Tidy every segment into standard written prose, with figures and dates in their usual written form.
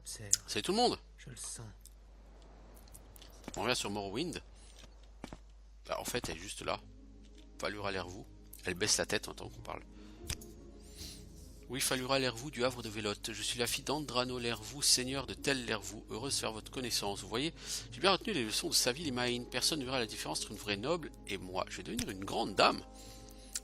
l'observe. Salut tout le monde. Je le sens. On revient sur Morrowind. Bah, en fait, elle est juste là. Falura l'Hervou. Elle baisse la tête en tant qu'on parle. Oui, Falura l'Hervou du Havre de Vélote. Je suis la fille d'Andrano l'Hervou, seigneur de Tel l'Hervou. Heureuse de faire votre connaissance. Vous voyez, j'ai bien retenu les leçons de Saville et Maïn. Personne ne verra la différence entre une vraie noble et moi. Je vais devenir une grande dame.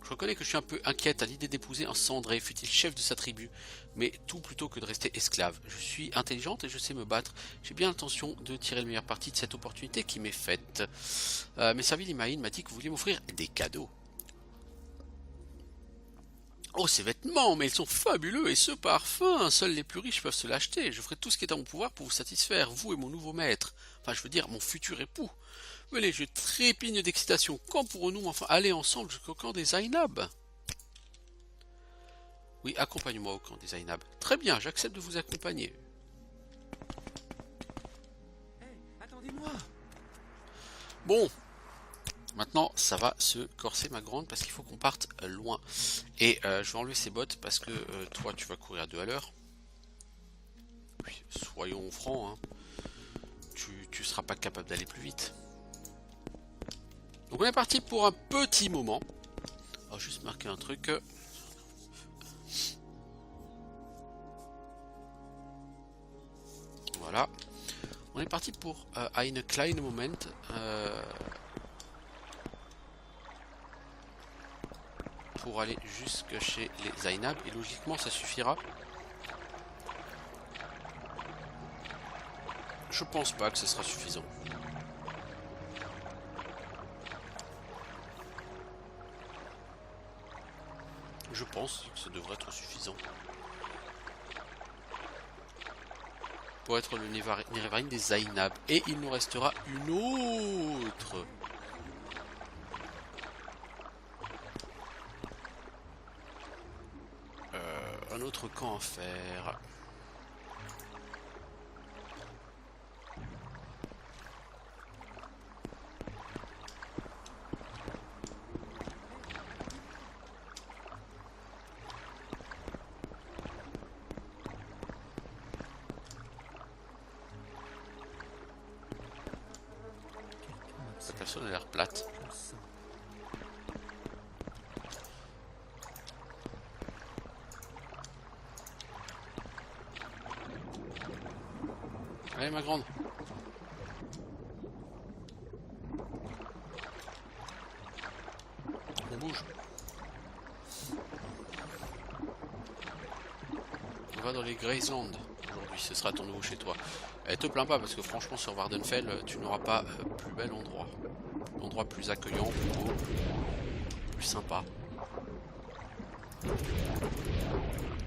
Je reconnais que je suis un peu inquiète à l'idée d'épouser un cendré, fut-il chef de sa tribu, mais tout plutôt que de rester esclave. Je suis intelligente et je sais me battre. J'ai bien l'intention de tirer le meilleur parti de cette opportunité qui m'est faite. Mais Saville Imaïn m'a dit que vous vouliez m'offrir des cadeaux. Oh, ces vêtements, mais ils sont fabuleux, et ce parfum, seuls les plus riches peuvent se l'acheter. Je ferai tout ce qui est à mon pouvoir pour vous satisfaire, vous et mon nouveau maître. Enfin, je veux dire, mon futur époux. Venez, je trépigne d'excitation. Quand pourrons-nous enfin aller ensemble jusqu'au camp des Zainab? Oui, accompagne-moi au camp des Zainab. Très bien, j'accepte de vous accompagner. Hey, attendez-moi! Bon, maintenant, ça va se corser ma grande parce qu'il faut qu'on parte loin. Et je vais enlever ces bottes parce que toi, tu vas courir à 2 à l'heure. Oui, soyons francs, hein. Tu seras pas capable d'aller plus vite. Donc on est parti pour un petit moment. On va juste marquer un truc. Voilà. On est parti pour ein kleinen Moment. Pour aller jusque chez les Zainab. Et logiquement ça suffira. Je pense pas que ce sera suffisant. Je pense que ça devrait être suffisant. Pour être le Nerevarine des Zainab. Et il nous restera une autre. Un autre camp à faire. Cette personne a l'air plate. Je le sens. Allez ma grande. On bouge. On va dans les Grayslands. Aujourd'hui, ce sera ton nouveau chez toi. Te plains pas parce que franchement sur Vardenfell, tu n'auras pas plus bel endroit. Endroit plus accueillant, plus beau, plus sympa.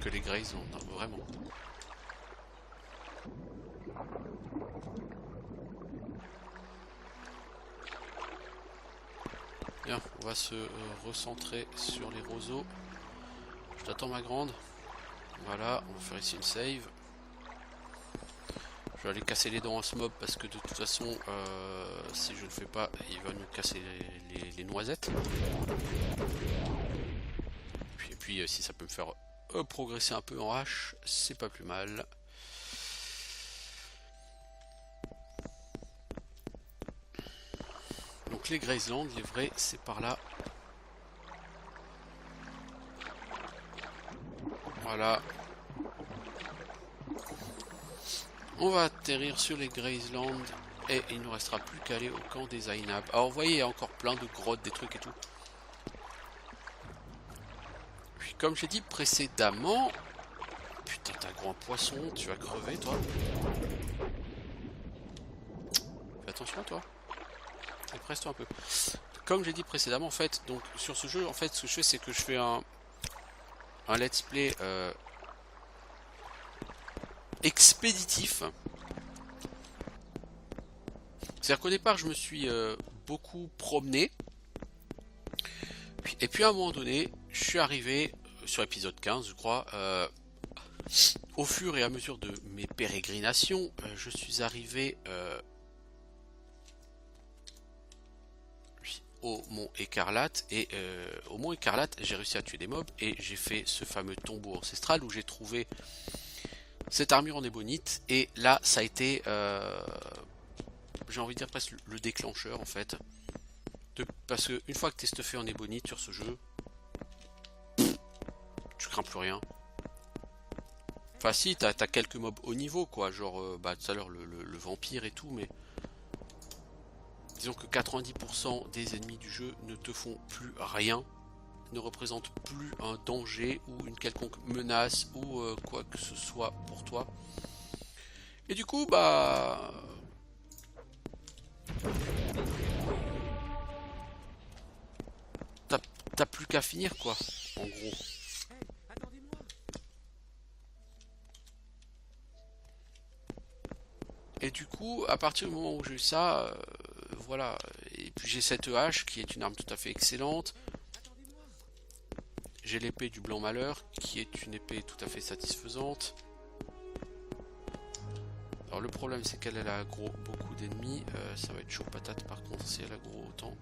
Que les Grayslands, vraiment. Bien, on va se recentrer sur les roseaux. Je t'attends ma grande. Voilà, on va faire ici une save. Je vais aller casser les dents à ce mob parce que de toute façon, si je ne le fais pas, il va nous casser les noisettes. Et puis si ça peut me faire progresser un peu en H, c'est pas plus mal. Donc les Grayslands, les vrais, c'est par là. Voilà. On va atterrir sur les Grayslands et il ne nous restera plus qu'à aller au camp des Zainab. Alors vous voyez, il y a encore plein de grottes, des trucs et tout. Puis comme j'ai dit précédemment... Putain, t'as gros un poisson, tu vas crever toi. Fais attention à toi. Presse-toi un peu. Comme j'ai dit précédemment, en fait, donc sur ce jeu, en fait, ce que je fais, c'est que je fais un let's play expéditif. C'est-à-dire qu'au départ, je me suis beaucoup promené. Et puis à un moment donné, je suis arrivé sur l'épisode 15, je crois. Au fur et à mesure de mes pérégrinations, je suis arrivé au Mont Écarlate. Et au Mont Écarlate, j'ai réussi à tuer des mobs. Et j'ai fait ce fameux tombeau ancestral où j'ai trouvé cette armure en ébonite. Et là, ça a été, j'ai envie de dire presque le déclencheur en fait. Parce que une fois que tu es stuffé en ébonite sur ce jeu, tu crains plus rien. Enfin si, t'as quelques mobs haut niveau quoi, genre bah tout à l'heure le vampire et tout, mais disons que 90% des ennemis du jeu ne te font plus rien, ne représentent plus un danger ou une quelconque menace ou quoi que ce soit pour toi. Et du coup bah t'as plus qu'à finir quoi, en gros. Attendez-moi. Et du coup, à partir du moment où j'ai eu ça, voilà. Et puis j'ai cette hache qui est une arme tout à fait excellente. Attendez-moi. J'ai l'épée du blanc malheur qui est une épée tout à fait satisfaisante. Alors le problème c'est qu'elle a gros beaucoup d'ennemis. Ça va être chaud patate par contre si elle a gros autant.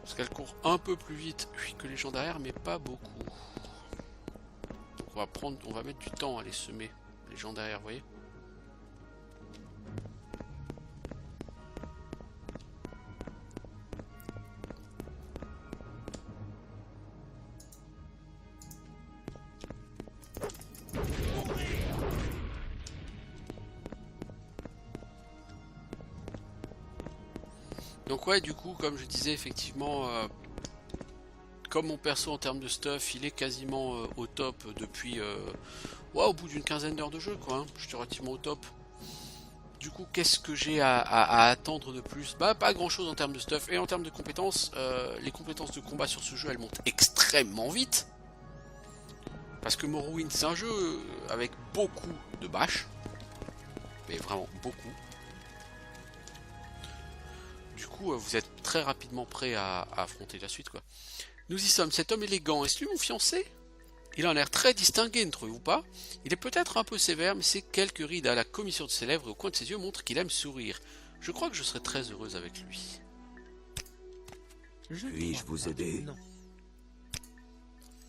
Parce qu'elle court un peu plus vite que les gens derrière, mais pas beaucoup. Donc on va mettre du temps à les semer, les gens derrière, vous voyez. Donc ouais, du coup, comme je disais, effectivement, comme mon perso en termes de stuff, il est quasiment au top depuis, ouais, au bout d'une quinzaine d'heures de jeu, quoi. Hein. Je suis relativement au top. Du coup, qu'est-ce que j'ai à attendre de plus? Bah, pas grand-chose en termes de stuff. Et en termes de compétences, les compétences de combat sur ce jeu, elles montent extrêmement vite. Parce que Morrowind, c'est un jeu avec beaucoup de bâches. Mais vraiment beaucoup. Du coup, vous êtes très rapidement prêt à affronter la suite, quoi. Nous y sommes, cet homme élégant, est-ce lui mon fiancé? Il a l'air très distingué, ne trouvez-vous pas? Il est peut-être un peu sévère, mais ses quelques rides à la commission de ses lèvres et au coin de ses yeux montrent qu'il aime sourire. Je crois que je serai très heureuse avec lui. Puis-je vous aider? Non.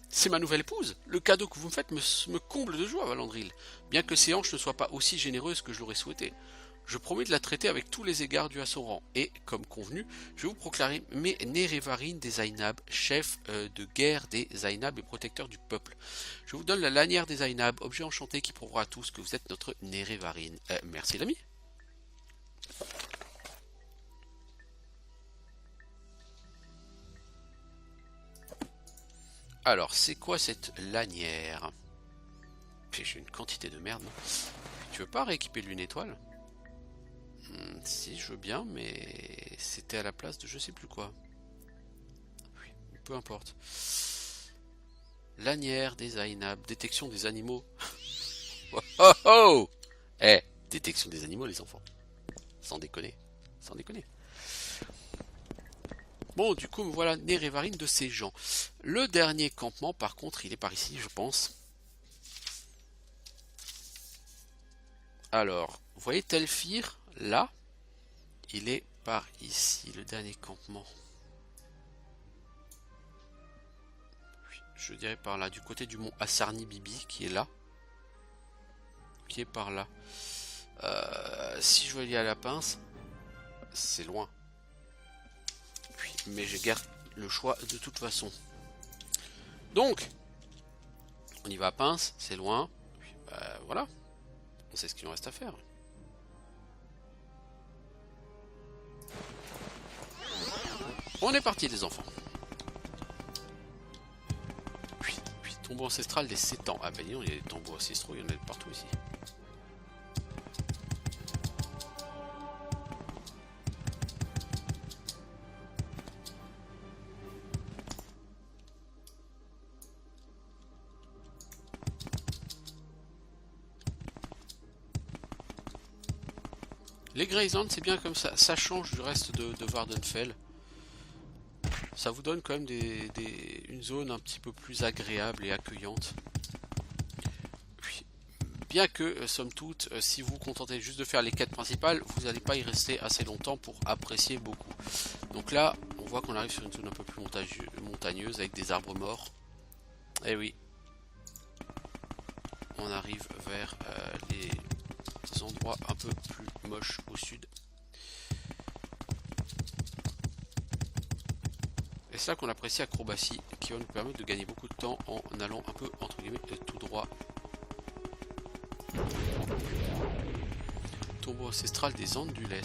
C'est ma nouvelle épouse. Le cadeau que vous me faites me comble de joie, Valandril. Bien que ses hanches ne soient pas aussi généreuses que je l'aurais souhaité. Je promets de la traiter avec tous les égards dus à son rang. Et, comme convenu, je vais vous proclamer Nerevarine des Zainab, chef de guerre des Zainab et protecteur du peuple. Je vous donne la lanière des Zainab, objet enchanté qui prouvera à tous que vous êtes notre Nerevarine. Merci l'ami. Alors, c'est quoi cette lanière? J'ai une quantité de merde. Non, tu veux pas rééquiper l'une étoile? Si, je veux bien, mais c'était à la place de je sais plus quoi. Oui, peu importe. Lanière des Zainab, détection des animaux. Oh oh oh! Eh, détection des animaux, les enfants. Sans déconner. Sans déconner. Bon, du coup, voilà Nerevarine de ces gens. Le dernier campement, par contre, il est par ici, je pense. Alors, vous voyez Telfir, là? Il est par ici, le dernier campement. Oui, je dirais par là, du côté du mont Assarni Bibi, qui est là. Qui est par là. Si je veux aller à la pince, c'est loin. Oui, mais je garde le choix de toute façon. Donc, on y va à pince, c'est loin. Oui, bah, voilà. On sait ce qu'il nous reste à faire. On est parti les enfants. Oui, tombeau ancestral des 7 ans. Ah ben non, il y a des tombeaux ancestraux, il y en a de partout ici. Les Greylands, c'est bien comme ça change du reste de Vardenfell. ça vous donne quand même une zone un petit peu plus agréable et accueillante. Puis, bien que, somme toute, si vous vous contentez juste de faire les quêtes principales, vous n'allez pas y rester assez longtemps pour apprécier beaucoup. Donc là, on voit qu'on arrive sur une zone un peu plus montagneuse avec des arbres morts. Et oui, on arrive vers les endroits un peu plus moches au sud. Et c'est là qu'on apprécie Acrobatie, qui va nous permettre de gagner beaucoup de temps en allant un peu, entre guillemets, tout droit. Tombeau ancestral des Andules.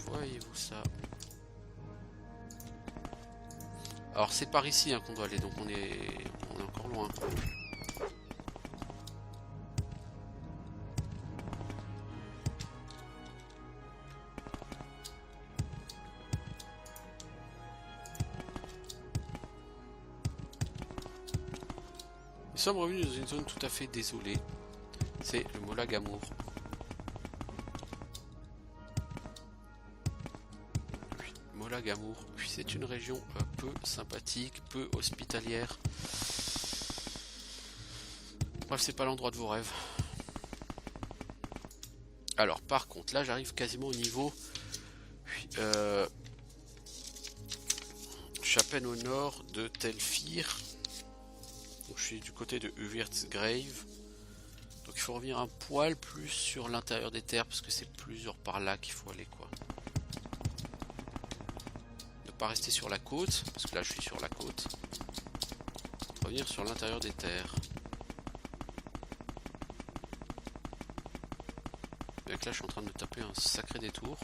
Voyez-vous ça? Alors c'est par ici hein, qu'on doit aller, donc on est encore loin. Nous sommes revenus dans une zone tout à fait désolée. C'est le Molagamour. Molagamour, c'est une région peu sympathique, peu hospitalière. Bref, c'est pas l'endroit de vos rêves. Alors, par contre, là j'arrive quasiment au niveau. Je suis à peine au nord de Telfir. Donc, je suis du côté de Uvirtsgrave. Donc il faut revenir un poil plus sur l'intérieur des terres parce que c'est plusieurs par là qu'il faut aller quoi. Ne pas rester sur la côte parce que là je suis sur la côte. Revenir sur l'intérieur des terres. Donc là je suis en train de me taper un sacré détour.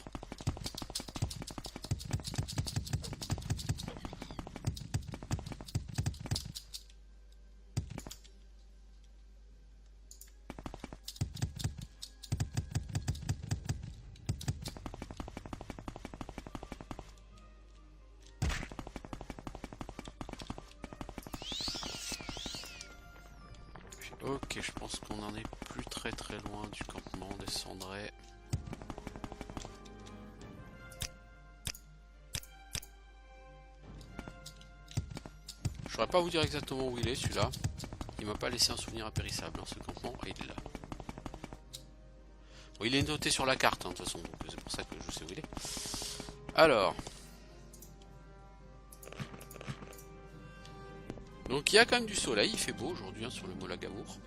Ok, je pense qu'on en est plus très loin du campement des Cendrés. Je saurais pas vous dire exactement où il est celui-là. Il m'a pas laissé un souvenir impérissable hein, ce campement. Ah, il est là. Bon, il est noté sur la carte hein, de toute façon, donc c'est pour ça que je sais où il est. Alors. Donc il y a quand même du soleil, il fait beau aujourd'hui hein, sur le Molagamour.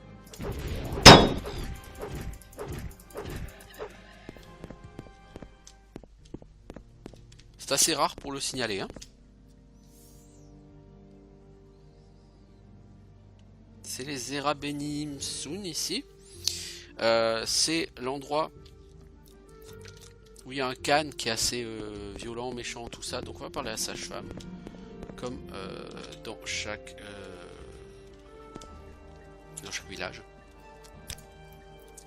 C'est assez rare pour le signaler. Hein. C'est les Zerabenimsun ici. C'est l'endroit où il y a un Khan qui est assez violent, méchant, tout ça. Donc on va parler à sage-femme. Comme dans chaque village.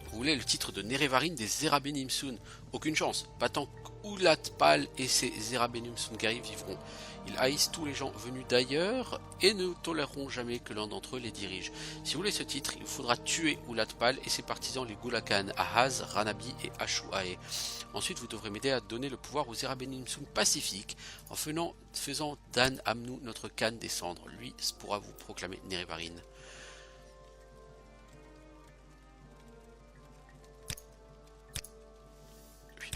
Vous voulez le titre de Nerevarine des Zerabenimsun? Aucune chance. Pas tant qu'Ulatpal et ses Zerabenimsun guerriers vivront. Ils haïssent tous les gens venus d'ailleurs et ne toléreront jamais que l'un d'entre eux les dirige. Si vous voulez ce titre, il faudra tuer Ulatpal et ses partisans les Gulakan, Ahaz, Ranabi et Ashuae. Ensuite, vous devrez m'aider à donner le pouvoir aux Zerabenimsun pacifiques en faisant Dan Amnu, notre Khan, descendre. Lui pourra vous proclamer Nerevarine.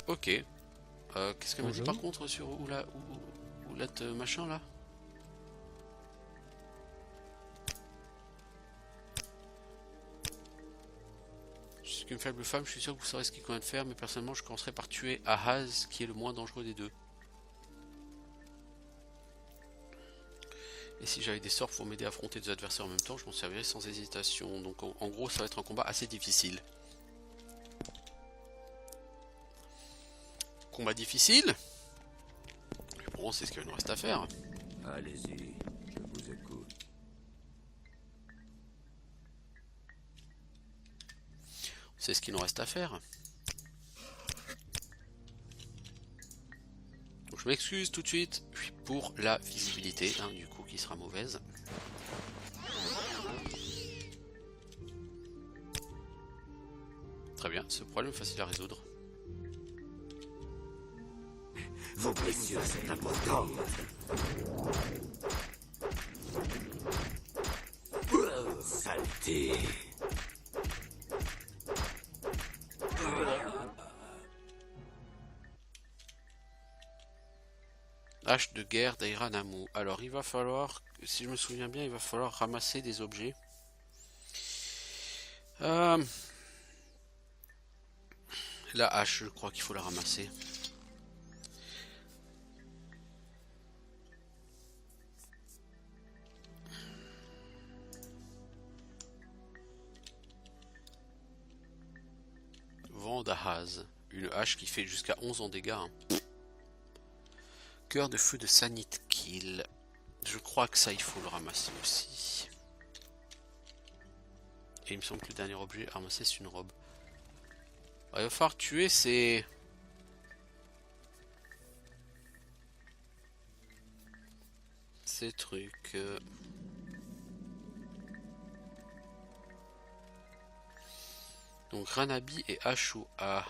Ok. Qu'est-ce qu'elle m'a dit par contre sur Oulat machin là? Je suis qu'une faible femme, je suis sûr que vous saurez ce qu'il convient de faire, mais personnellement je commencerai par tuer Ahaz, qui est le moins dangereux des deux. Et si j'avais des sorts pour m'aider à affronter des adversaires en même temps, je m'en servirais sans hésitation. Donc en gros ça va être un combat assez difficile. Combat difficile. Bon, c'est ce qu'il nous reste à faire. Allez-y, je vous écoute. C'est ce qu'il nous reste à faire. Donc, je m'excuse tout de suite pour la visibilité, hein, du coup, qui sera mauvaise. Très bien, ce problème est facile à résoudre. Vos blessures sont importantes. Saleté. Hache de guerre d'Airanamu. Alors il va falloir, si je me souviens bien, il va falloir ramasser des objets. La hache, je crois qu'il faut la ramasser. Vandahaz. Une hache qui fait jusqu'à 11 en dégâts. Hein. Cœur de feu de Sanit Kill. Je crois que ça, il faut le ramasser aussi. Et il me semble que le dernier objet à ramasser, c'est une robe. Alors, il va falloir tuer ces... ces trucs. Donc Ranabi et Ashua.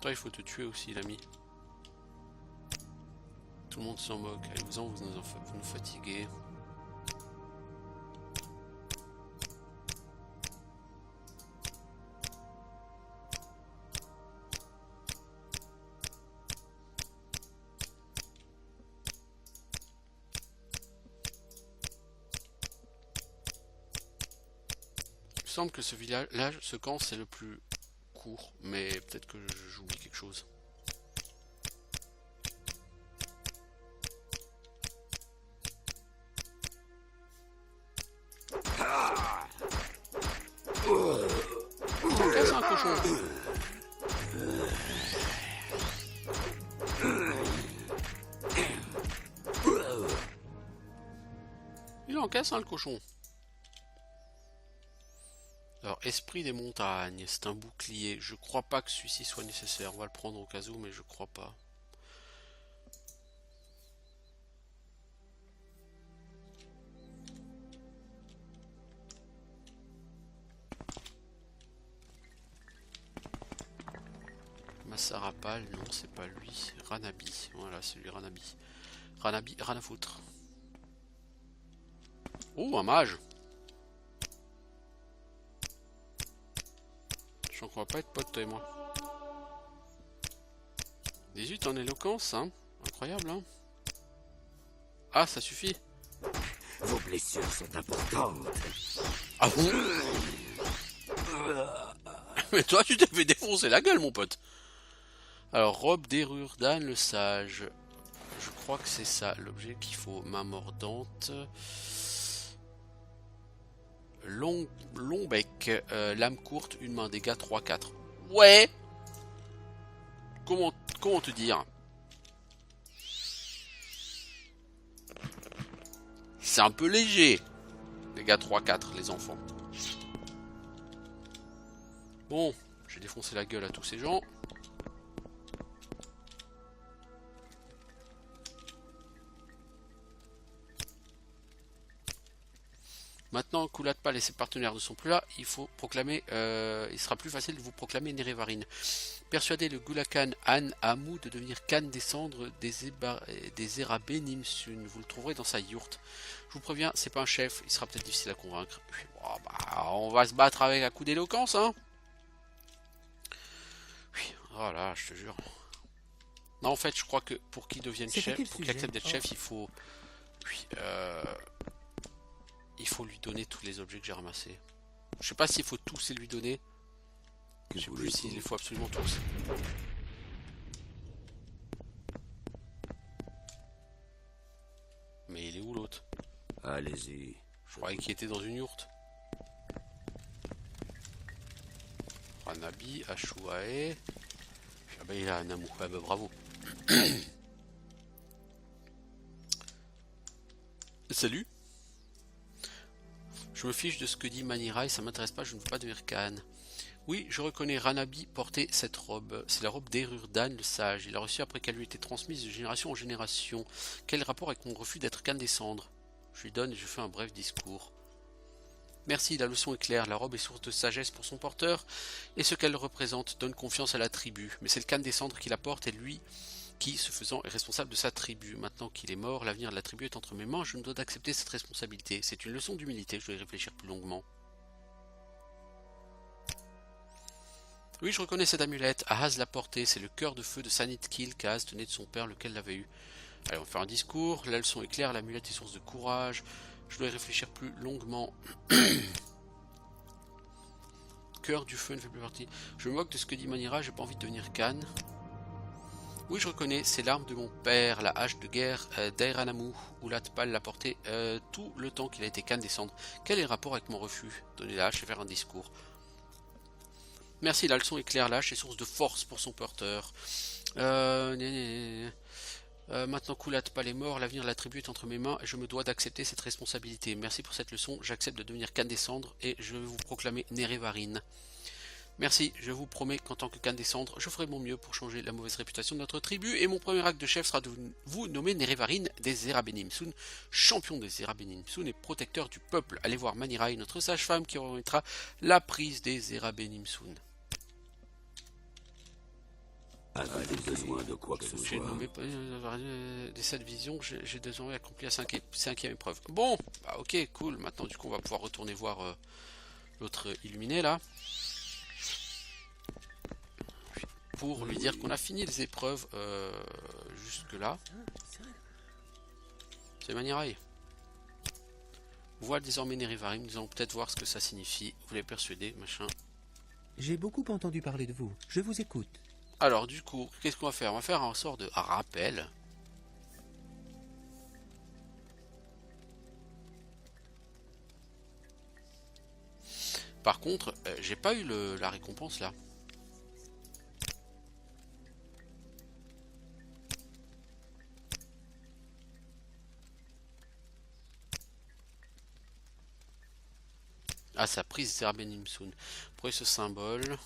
Toi, il faut te tuer aussi, l'ami. Tout le monde s'en moque. Allez-vous-en, vous nous fatiguez. Il me semble que ce village, ce camp, c'est le plus court, mais peut-être que j'oublie quelque chose. Casse un cochon. Il en casse un le cochon. Alors, esprit des montagnes, c'est un bouclier. Je crois pas que celui-ci soit nécessaire. On va le prendre au cas où, mais je crois pas. Massarapal, non, c'est pas lui. Ranabi, voilà, c'est lui Ranabi. Ranabi, rien à foutre. Oh, un mage! Je crois qu'on va pas être potes, toi et moi. 18 en éloquence, hein. Incroyable, hein. Ah, ça suffit. Vos blessures sont importantes. Ah bon? Mais toi, tu t'es fait défoncer la gueule, mon pote. Alors, robe d'Erurdan, le sage. Je crois que c'est ça, l'objet qu'il faut. Main mordante. Long bec. Lame courte, une main, dégâts 3-4. Ouais! Comment te dire? C'est un peu léger. Dégâts 3-4, les enfants. Bon, j'ai défoncé la gueule à tous ces gens. Maintenant, Kulatpal et ses partenaires ne sont plus là, il faut proclamer, il sera plus facile de vous proclamer Nerevarine. Persuadez le Gulakan An Amu de devenir Khan des cendres des Érabés Nimsun. Vous le trouverez dans sa yourte. Je vous préviens, c'est pas un chef, il sera peut-être difficile à convaincre. Oh, bah, on va se battre avec un coup d'éloquence, hein. Oui, voilà, je te jure. Non, en fait, je crois que pour qu'il devienne chef, pour qu'il accepte d'être chef, il faut... Oui, il faut lui donner tous les objets que j'ai ramassés. Je sais pas s'il faut tous les lui donner. Je sais plus s'il les faut absolument tous. Mais il est où l'autre? Allez-y. Je croyais qu'il était dans une yourte. Ranabi, Ashuae. Ah bah il a un amour. Ah bah bravo. Salut. Je me fiche de ce que dit Manirai, ça m'intéresse pas, je ne veux pas devenir Khan. Oui, je reconnais Ranabi porter cette robe. C'est la robe d'Erurdan, le sage. Il l'a reçue après qu'elle lui ait été transmise de génération en génération. Quel rapport avec mon refus d'être Khan des cendres? Je lui donne et je fais un bref discours. Merci, la leçon est claire, la robe est source de sagesse pour son porteur, et ce qu'elle représente donne confiance à la tribu. Mais c'est le Khan des Cendres qui la porte, et lui qui, ce faisant, est responsable de sa tribu. Maintenant qu'il est mort, l'avenir de la tribu est entre mes mains, je me dois d'accepter cette responsabilité. C'est une leçon d'humilité, je dois y réfléchir plus longuement. Oui, je reconnais cette amulette. Ahaz l'a portée, c'est le cœur de feu de Sanitkil qu'Ahaz tenait de son père, lequel l'avait eu. Allez, on va faire un discours. La leçon est claire, l'amulette est source de courage. Je dois y réfléchir plus longuement. Cœur du feu ne fait plus partie. Je me moque de ce que dit Manira, j'ai pas envie de devenir Khan. Oui, je reconnais, c'est l'arme de mon père, la hache de guerre d'Airanamu. Ulatpal l'a portée tout le temps qu'il a été Khan des Cendres. Quel est le rapport avec mon refus? Donner la hache et faire un discours. Merci, la leçon est claire, la hache est source de force pour son porteur. Maintenant qu'Ulatpal est mort, l'avenir de la tribu est entre mes mains et je me dois d'accepter cette responsabilité. Merci pour cette leçon, j'accepte de devenir Khan des Cendres et je vais vous proclamer Nerevarine. Merci, je vous promets qu'en tant que Khan des Cendres, je ferai mon mieux pour changer la mauvaise réputation de notre tribu et mon premier acte de chef sera de vous nommer Nerevarine des Zerabenim-Sun, champion des Zerabenim-Sun et protecteur du peuple. Allez voir Manirai, notre sage-femme qui remettra la prise des Zerabenim-Sun. Avez-vous besoin de quoi que ce J'ai soit? nommé des 7 visions, j'ai désormais accompli la cinquième épreuve. Bon, bah ok, cool, maintenant du coup on va pouvoir retourner voir l'autre illuminé là. Pour lui dire qu'on a fini les épreuves jusque là. C'est Manirai. Voilà désormais Nerevarine, nous allons peut-être voir ce que ça signifie. Vous les persuadez, machin. J'ai beaucoup entendu parler de vous. Je vous écoute. Alors du coup, qu'est-ce qu'on va faire? On va faire un sort de rappel. Par contre, j'ai pas eu la récompense là. Ah, sa prise Zerabenim-Sun. Prenez ce symbole.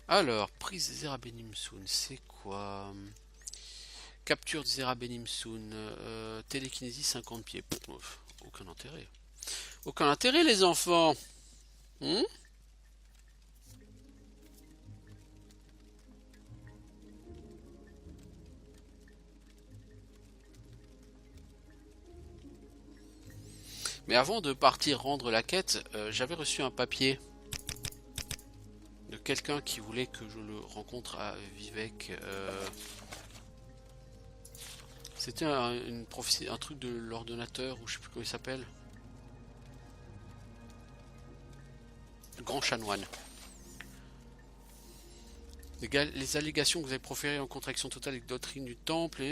Alors, prise Zerabenim-Sun, c'est quoi? Capture de Zerabenim-Sun. Télékinésie 50 pieds. Pff, aucun intérêt. Aucun intérêt, les enfants. Mais avant de partir rendre la quête, j'avais reçu un papier de quelqu'un qui voulait que je le rencontre à Vivec. C'était une prophétie, un truc de l'ordonnateur, ou je sais plus comment il s'appelle. Le grand chanoine. Les allégations que vous avez proférées en contradiction totale avec la doctrine du temple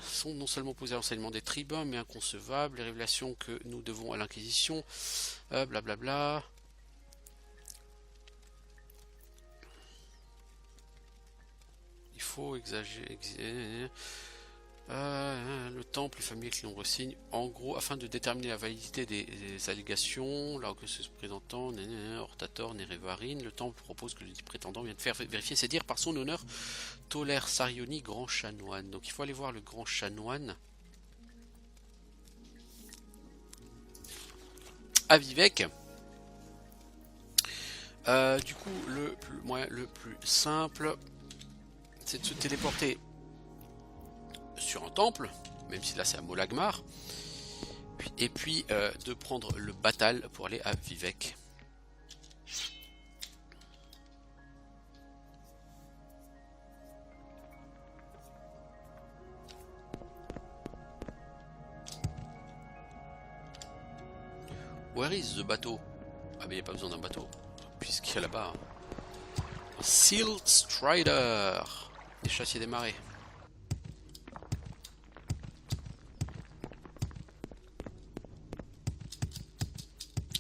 sont non seulement opposées à l'enseignement des tribuns, mais inconcevables. Les révélations que nous devons à l'inquisition, blablabla. Il faut exagérer. Le temple, les familles qui l'ont re-signe. En gros, afin de déterminer la validité des allégations, là que se présentant, Hortator, Nerevarine, le temple propose que le dit prétendant vienne faire vérifier ses dires par son honneur, Tolère Sarioni, grand chanoine. Donc il faut aller voir le grand chanoine à Vivec. Du coup, le plus simple, c'est de se téléporter sur un temple, même si là c'est à Molagmar, et puis de prendre le Batal pour aller à Vivec. Where is the bateau? Ah mais il n'y a pas besoin d'un bateau, puisqu'il y a là-bas un Seal Strider, des chassiers des marais.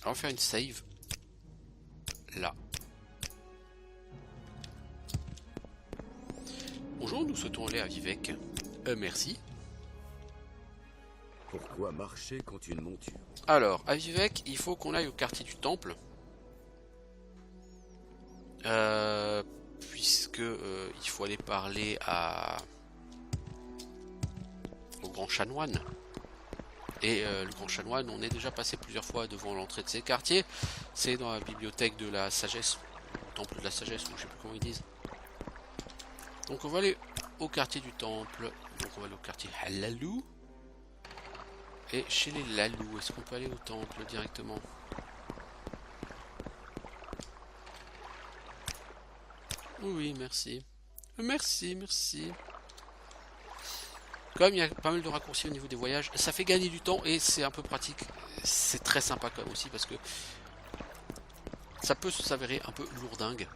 On va faire une save là. Bonjour, nous souhaitons aller à Vivec. Merci. Pourquoi marcher contre une monture? Alors, à Vivec, il faut qu'on aille au quartier du temple. Puisque il faut aller parler au grand chanoine. Et le grand chanoine, on est déjà passé plusieurs fois devant l'entrée de ces quartiers. C'est dans la bibliothèque de la sagesse, le temple de la sagesse, ou je sais plus comment ils disent. Donc on va aller au quartier du temple. Donc on va aller au quartier Halalou. Et chez les Lalou, est-ce qu'on peut aller au temple directement? Oui, merci. Merci, merci. Comme il y a pas mal de raccourcis au niveau des voyages, ça fait gagner du temps et c'est un peu pratique. C'est très sympa quand même aussi parce que ça peut s'avérer un peu lourdingue.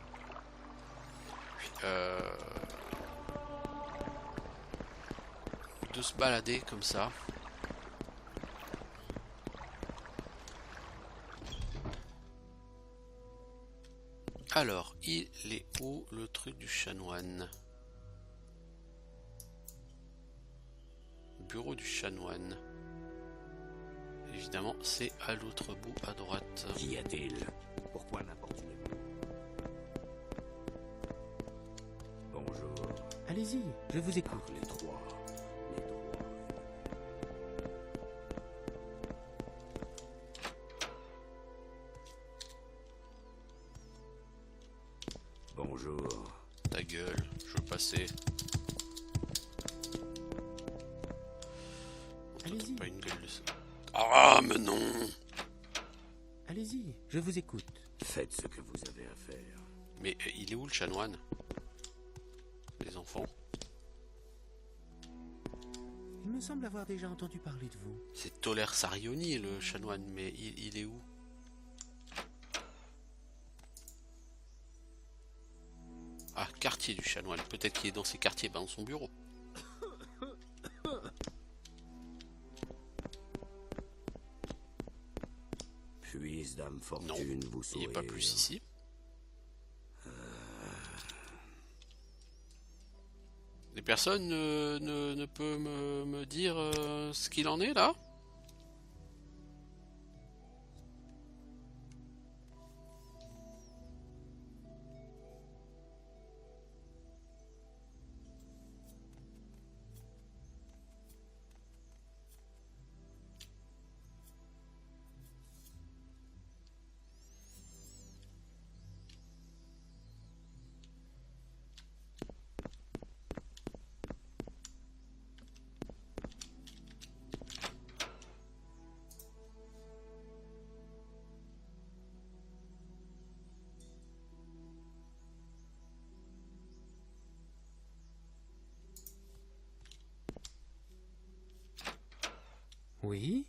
De se balader comme ça. Alors, il est où le truc du chanoine? Bureau du chanoine. Évidemment, c'est à l'autre bout, à droite. Qu'y a-t-il? Pourquoi m'importunez-vous? Bonjour. Allez-y, je vous écoute. Les trois. Les trois. Bonjour. Ta gueule, je veux passer. Allez-y. Pas une gueule de ça. Ah, mais non! Allez-y, je vous écoute. Faites ce que vous avez à faire. Mais il est où le chanoine? Les enfants? Il me semble avoir déjà entendu parler de vous. C'est Toler Sarioni le chanoine, mais il est où? Ah, quartier du chanoine. Peut-être qu'il est dans ses quartiers, dans son bureau. Puisse Dame Non, Fortune vous il sourire. n'est pas plus ici. Les personnes ne peuvent me dire ce qu'il en est là? Oui?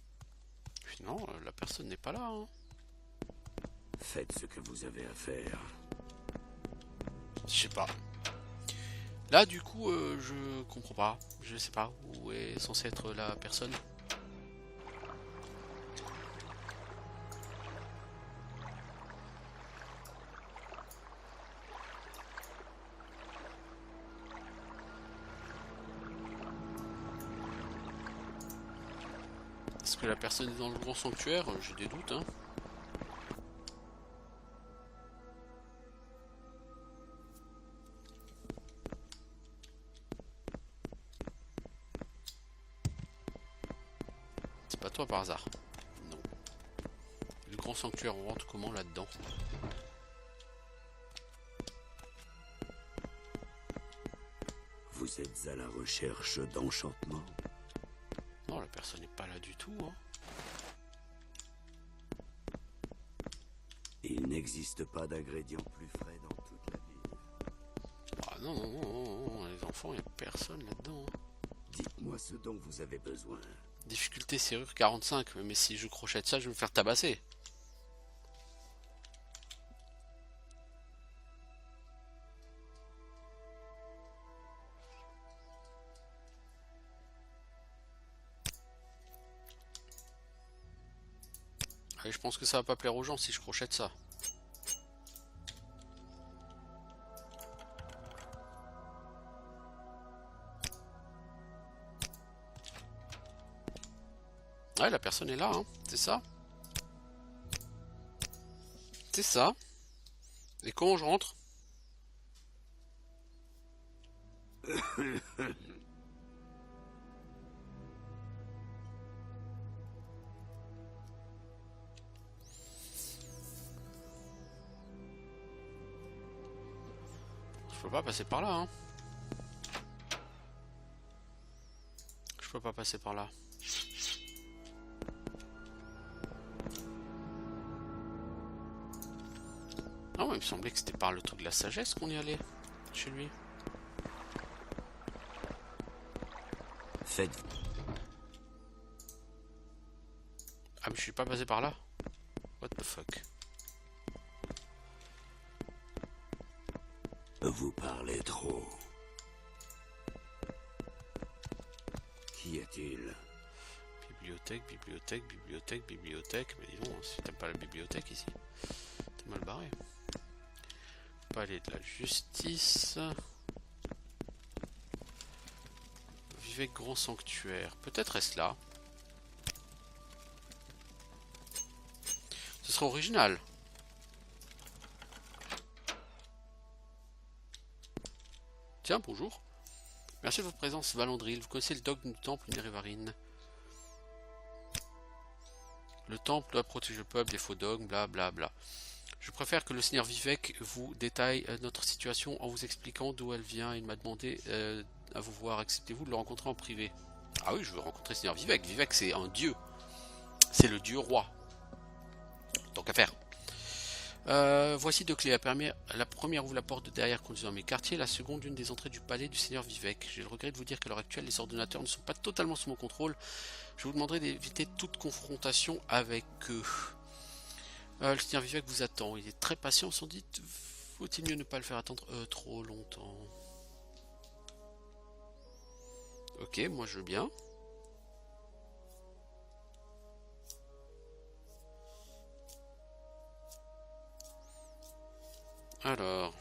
Non, la personne n'est pas là. Hein. Faites ce que vous avez à faire. Je sais pas. Là, du coup, je comprends pas. Je sais pas où est censée être la personne. Est-ce que la personne est dans le grand sanctuaire? J'ai des doutes, hein. C'est pas toi par hasard? Non. Le grand sanctuaire, on rentre comment là-dedans? Vous êtes à la recherche d'enchantement. Non, la personne n'est pas là du tout, hein. Il n'existe pas d'ingrédient plus frais dans toute la ville. Ah non, non, non, non, non, les enfants, il n'y a personne là-dedans. Hein. Dites-moi ce dont vous avez besoin. Difficulté serrure 45, mais si je crochette ça, je vais me faire tabasser. Allez, je pense que ça va pas plaire aux gens si je crochette ça. Ouais, la personne est là, hein. C'est ça. C'est ça. Et comment je rentre? Je peux pas passer par là, hein. Je peux pas passer par là. Non, il me semblait que c'était par le truc de la sagesse qu'on y allait, chez lui. Faites. Ah, mais je suis pas passé par là? What the fuck? Vous parlez trop. Qu'y a-t-il? Bibliothèque, bibliothèque, bibliothèque, bibliothèque. Mais dis donc, si t'aimes pas la bibliothèque ici, t'es mal barré. Palais de la justice. Vivec grand sanctuaire. Peut-être est-ce là. Ce serait original. Tiens, bonjour. Merci de votre présence, Valandril. Vous connaissez le dogme du temple Nerevarine. Le temple doit protéger le peuple des faux dogmes, bla bla bla. Je préfère que le seigneur Vivec vous détaille notre situation en vous expliquant d'où elle vient. Il m'a demandé à vous voir. Acceptez-vous de le rencontrer en privé? Ah oui, je veux rencontrer le seigneur Vivec. Vivec, c'est un dieu. C'est le dieu roi. Tant qu'à faire. Voici deux clés. La première ouvre la porte de derrière conduisant à mes quartiers. La seconde, une des entrées du palais du seigneur Vivec. J'ai le regret de vous dire qu'à l'heure actuelle, les ordonnateurs ne sont pas totalement sous mon contrôle. Je vous demanderai d'éviter toute confrontation avec eux. Le seigneur Vivec vous attend. Il est très patient, sans doute. Faut-il mieux ne pas le faire attendre trop longtemps? Ok, moi je veux bien. Alors,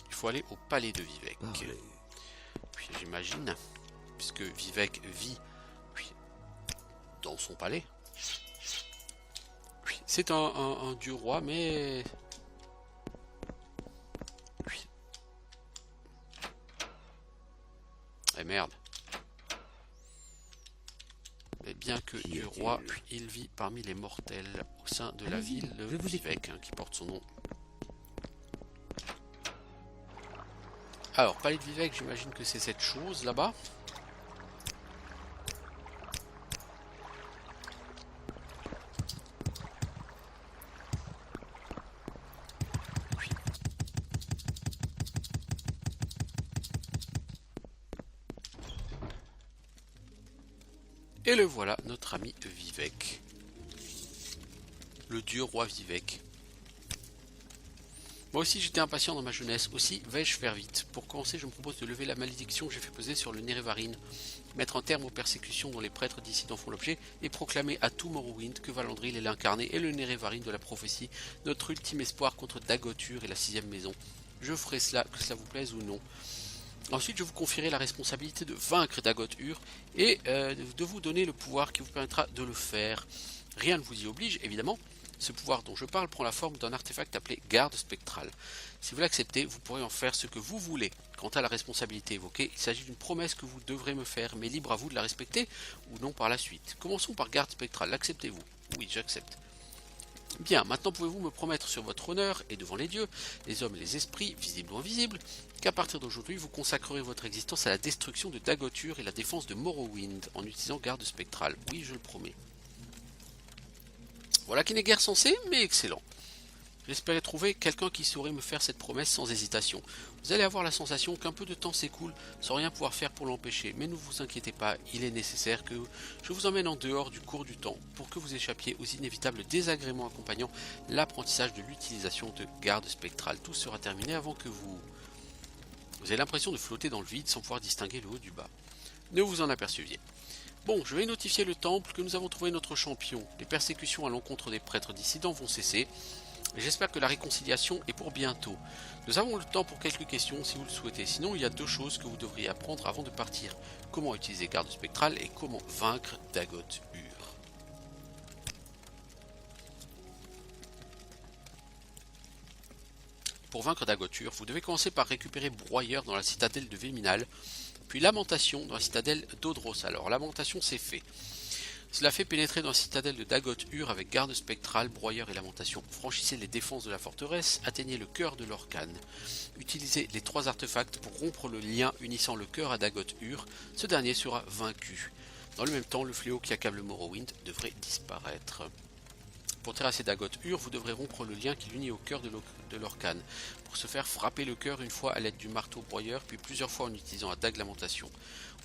il faut aller au palais de Vivec. Puis j'imagine, puisque Vivec vit dans son palais. C'est un dieu roi, mais... Eh merde. Mais bien que dieu roi, il vit parmi les mortels au sein de la ville de Vivec, qui porte son nom. Alors, palais de Vivec, j'imagine que c'est cette chose là-bas. Et le voilà, notre ami Vivec. Le dieu roi Vivec. Moi aussi j'étais impatient dans ma jeunesse, aussi vais-je faire vite. Pour commencer, je me propose de lever la malédiction que j'ai fait peser sur le Nerevarine, mettre un terme aux persécutions dont les prêtres dissidents font l'objet, et proclamer à tout Morrowind que Valandril est l'incarné et le Nerevarine de la prophétie, notre ultime espoir contre Dagotur et la 6ème maison. Je ferai cela, que cela vous plaise ou non. Ensuite, je vous confierai la responsabilité de vaincre Dagotur et de vous donner le pouvoir qui vous permettra de le faire. Rien ne vous y oblige, évidemment. Ce pouvoir dont je parle prend la forme d'un artefact appelé garde spectrale. Si vous l'acceptez, vous pourrez en faire ce que vous voulez. Quant à la responsabilité évoquée, il s'agit d'une promesse que vous devrez me faire, mais libre à vous de la respecter ou non par la suite. Commençons par garde spectrale, l'acceptez-vous? Oui, j'accepte. Bien, maintenant pouvez-vous me promettre sur votre honneur et devant les dieux, les hommes et les esprits, visibles ou invisibles, qu'à partir d'aujourd'hui vous consacrerez votre existence à la destruction de Dagotur et la défense de Morrowind en utilisant garde spectrale? Oui, je le promets. Voilà qui n'est guère censé, mais excellent. J'espérais trouver quelqu'un qui saurait me faire cette promesse sans hésitation. Vous allez avoir la sensation qu'un peu de temps s'écoule sans rien pouvoir faire pour l'empêcher, mais ne vous inquiétez pas, il est nécessaire que je vous emmène en dehors du cours du temps pour que vous échappiez aux inévitables désagréments accompagnant l'apprentissage de l'utilisation de garde spectrale. Tout sera terminé avant que vous ayez l'impression de flotter dans le vide sans pouvoir distinguer le haut du bas. Ne vous en aperceviez. Bon, je vais notifier le temple que nous avons trouvé notre champion. Les persécutions à l'encontre des prêtres dissidents vont cesser. J'espère que la réconciliation est pour bientôt. Nous avons le temps pour quelques questions si vous le souhaitez. Sinon, il y a deux choses que vous devriez apprendre avant de partir. Comment utiliser garde spectrale et comment vaincre Dagotur. Pour vaincre Dagotur, vous devez commencer par récupérer Broyeur dans la citadelle de Véminal, puis Lamentation dans la citadelle d'Odros. Alors, Lamentation, c'est fait. Cela fait pénétrer dans la citadelle de Dagoth-Ur avec garde spectrale, broyeur et lamentation. Franchissez les défenses de la forteresse, atteignez le cœur de l'Orcane. Utilisez les 3 artefacts pour rompre le lien unissant le cœur à Dagoth-Ur. Ce dernier sera vaincu. Dans le même temps, le fléau qui accable Morrowind devrait disparaître. Pour terrasser Dagoth-Ur, vous devrez rompre le lien qui l'unit au cœur de l'Orcane. Pour ce faire, frappez le cœur une fois à l'aide du marteau broyeur, puis plusieurs fois en utilisant la dague lamentation.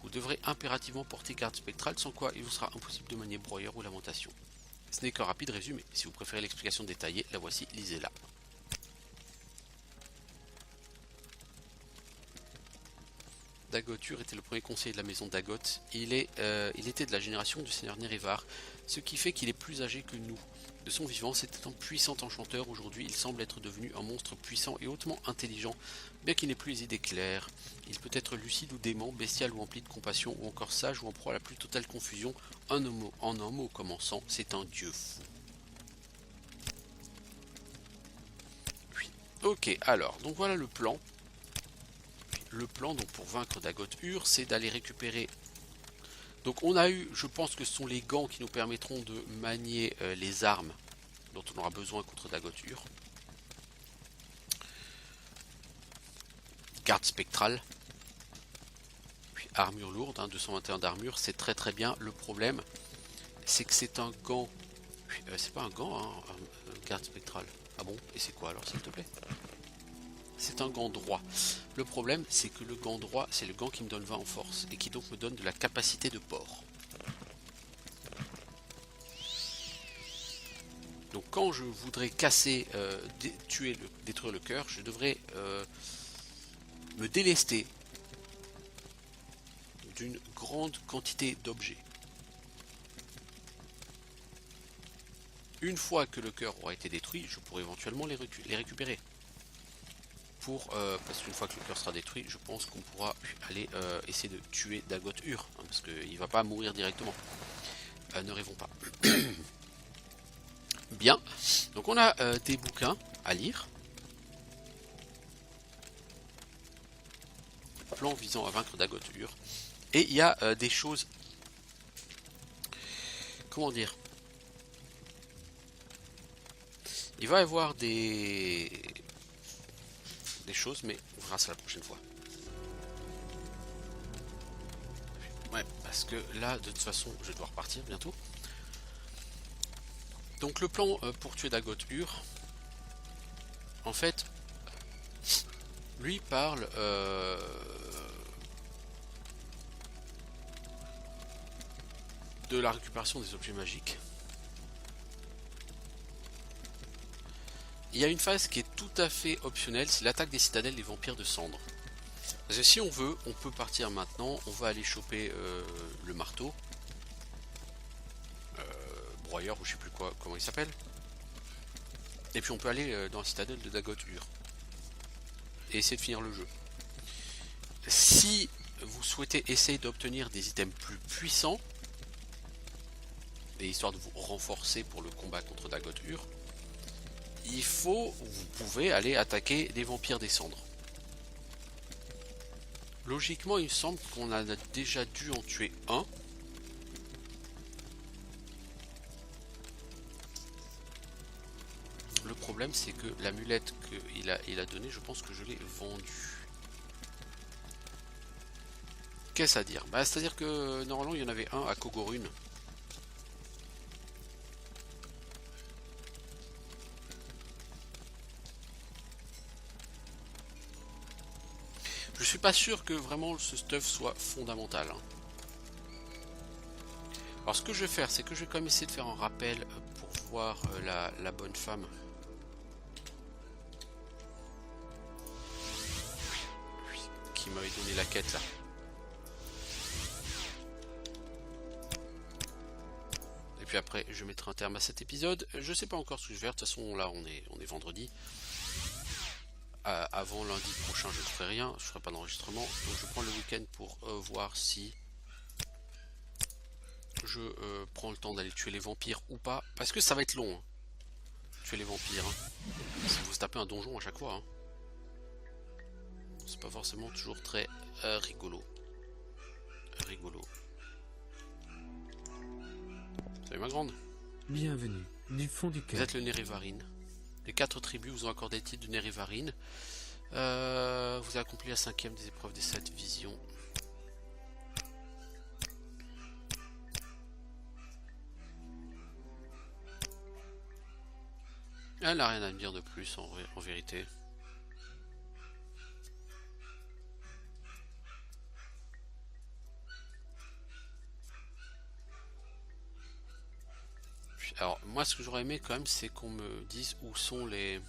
Vous devrez impérativement porter garde spectrale, sans quoi il vous sera impossible de manier broyeur ou lamentation. Ce n'est qu'un rapide résumé. Si vous préférez l'explication détaillée, la voici, lisez-la. Dagoth-Ur était le premier conseiller de la maison Dagoth. Il était de la génération du seigneur Nerevar, ce qui fait qu'il est plus âgé que nous. De son vivant, c'était un puissant enchanteur. Aujourd'hui, il semble être devenu un monstre puissant et hautement intelligent, bien qu'il n'ait plus les idées claires. Il peut être lucide ou dément, bestial ou empli de compassion, ou encore sage ou en proie à la plus totale confusion. En un mot commençant, c'est un dieu fou. Oui. Ok, alors, donc voilà le plan. Le plan donc pour vaincre Dagoth-Ur, c'est d'aller récupérer. Donc on a eu, je pense que ce sont les gants qui nous permettront de manier les armes dont on aura besoin contre Dagoth-Ur. Garde spectrale. Puis armure lourde, 221 d'armure, c'est très très bien. Le problème, c'est que c'est un gant. C'est pas un gant, hein, garde spectrale. Ah bon? Et c'est quoi alors, s'il te plaît? C'est un gant droit. Le problème, c'est que le gant droit, c'est le gant qui me donne 20 en force et qui donc me donne de la capacité de port. Donc quand je voudrais casser, détruire le cœur, je devrais me délester d'une grande quantité d'objets. Une fois que le cœur aura été détruit, je pourrai éventuellement les récupérer. Parce qu'une fois que le cœur sera détruit, je pense qu'on pourra aller essayer de tuer Dagoth-Ur, hein, parce qu'il ne va pas mourir directement. Ne rêvons pas. Bien, donc on a des bouquins à lire. Plan visant à vaincre Dagoth-Ur. Et il y a des choses... Comment dire? Il va y avoir des choses, mais on verra ça la prochaine fois. Ouais, parce que là, de toute façon, je vais devoir partir bientôt. Donc le plan pour tuer Dagoth-Ur, en fait, lui parle de la récupération des objets magiques. Il y a une phase qui est tout à fait optionnelle, c'est l'attaque des citadelles des vampires de cendres. Parce que si on veut, on peut partir maintenant, on va aller choper le marteau. Broyeur ou je sais plus quoi, comment il s'appelle. Et puis on peut aller dans la citadelle de Dagoth-Ur. Et essayer de finir le jeu. Si vous souhaitez essayer d'obtenir des items plus puissants, et histoire de vous renforcer pour le combat contre Dagoth-Ur, vous pouvez aller attaquer des vampires des cendres. Logiquement, il me semble qu'on a déjà dû en tuer un. Le problème, c'est que l'amulette qu'il a donnée, je pense que je l'ai vendue. Qu'est-ce à dire? C'est-à-dire que normalement, il y en avait un à Kogorun. Je suis pas sûr que vraiment ce stuff soit fondamental. Alors ce que je vais faire, c'est que je vais quand même essayer de faire un rappel pour voir la bonne femme. Qui m'avait donné la quête là. Et puis après, je mettrai un terme à cet épisode. Je sais pas encore ce que je vais faire. De toute façon, là, on est vendredi. Avant lundi prochain, je ne ferai rien. Je ne ferai pas d'enregistrement. Donc, je prends le week-end pour voir si je prends le temps d'aller tuer les vampires ou pas. Parce que ça va être long. Hein. Tuer les vampires. Hein. Si vous tapez un donjon à chaque fois. Hein. C'est pas forcément toujours très rigolo. Salut ma grande. Bienvenue, du fond du Vous cœur. êtes le Nérivarine. Les 4 tribus vous ont accordé le titre de Nérivarine. Vous avez accompli la 5e des épreuves des 7 visions. Elle n'a rien à me dire de plus en vérité. Alors moi ce que j'aurais aimé quand même c'est qu'on me dise où sont les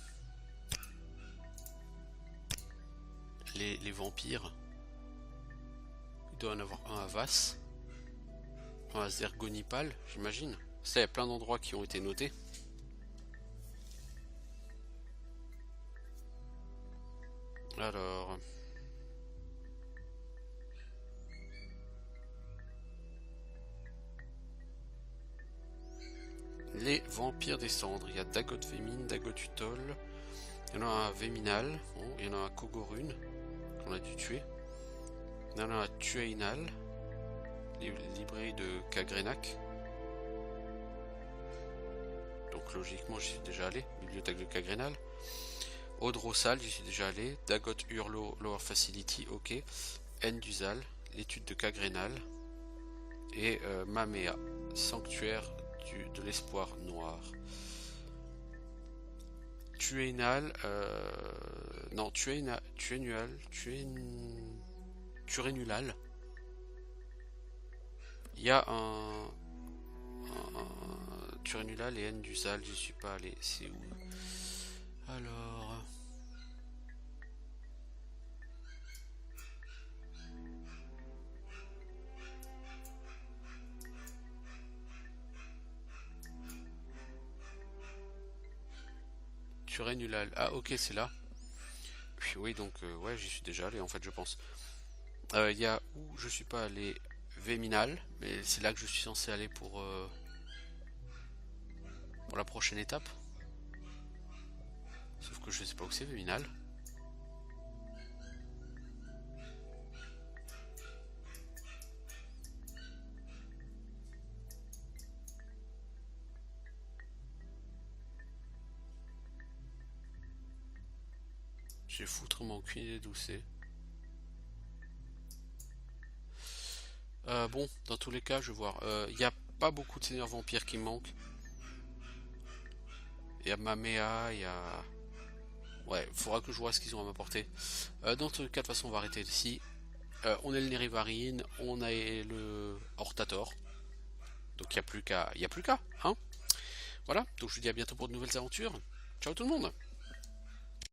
vampires. Il doit en avoir un à Vas, un à Zergonipal j'imagine. Ça il y a plein d'endroits qui ont été notés. Alors... les vampires des cendres. Il y a Dagot Vémine, Dagot Utol. Il y en a un à Véminal. Bon, il y en a un à Kogorun. Qu'on a dû tuer. Il y en a un à Tueinal. Librairie de Kagrenak. Donc logiquement j'y suis déjà allé. Bibliothèque de Kagrenal. Audrosal, j'y suis déjà allé. Dagot Hurlo Lower Facility, ok. Endusal, l'étude de Kagrenal. Et Mamea, sanctuaire de l'espoir noir. Tueinal, non, Tueinulal, Turenulal. Il y a un Turenulal et Endusal, j'y suis pas allé, c'est où? Alors... Turenulal, ah ok c'est là. Puis oui donc ouais j'y suis déjà allé en fait je pense. Il y a où je suis pas allé Véminal, mais c'est là que je suis censé aller pour la prochaine étape. Sauf que je sais pas où c'est Véminal. J'ai foutrement aucune idée d'où c'est. Bon, dans tous les cas, je vais voir. Il n'y a pas beaucoup de seigneurs vampires qui me manquent. Il y a Mamea, il y a... Ouais, il faudra que je vois ce qu'ils ont à m'apporter. Dans tous les cas, de toute façon, on va arrêter ici. On est le Nérivarine, on a le Hortator. Donc il n'y a plus qu'à... hein. Voilà, donc je vous dis à bientôt pour de nouvelles aventures. Ciao tout le monde.